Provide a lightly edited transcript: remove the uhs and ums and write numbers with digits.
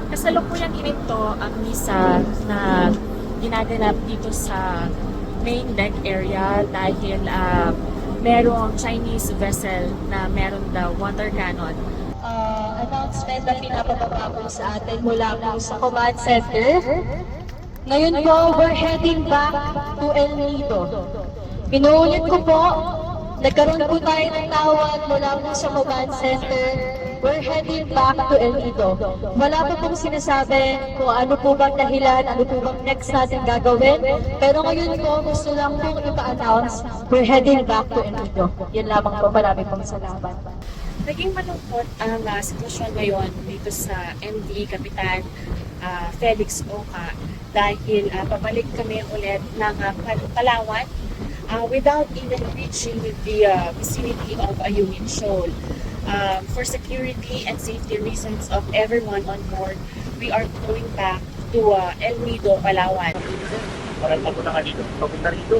Kasalukuyan ito ang misa na ginaganap dito sa main deck area dahil merong Chinese vessel na meron daw water cannon. Announcement na pinapababa po sa atin mula po sa command center. Ngayon po, we're heading back to El Nido. Inuulit ko po, nagkaroon po tayo ng tawag mula po sa command center. We're heading back to El Nido. Wala pa pong sinasabi kung ano po bang dahilan, ano po bang next natin gagawin. Pero ngayon po, gusto lang pong ipa-announce, we're heading back to El Nido. Yan lamang po, marami pong salamat. Naging malungkot ang sitwasyon ngayon dito sa MD Kapitan Felix Oca dahil pabalik kami ulit ng Palawan without even reaching the vicinity of Ayungin Shoal. For security and safety reasons of everyone on board, we are going back to El Nido, Palawan. Parang ako na nga dito, papunta rito.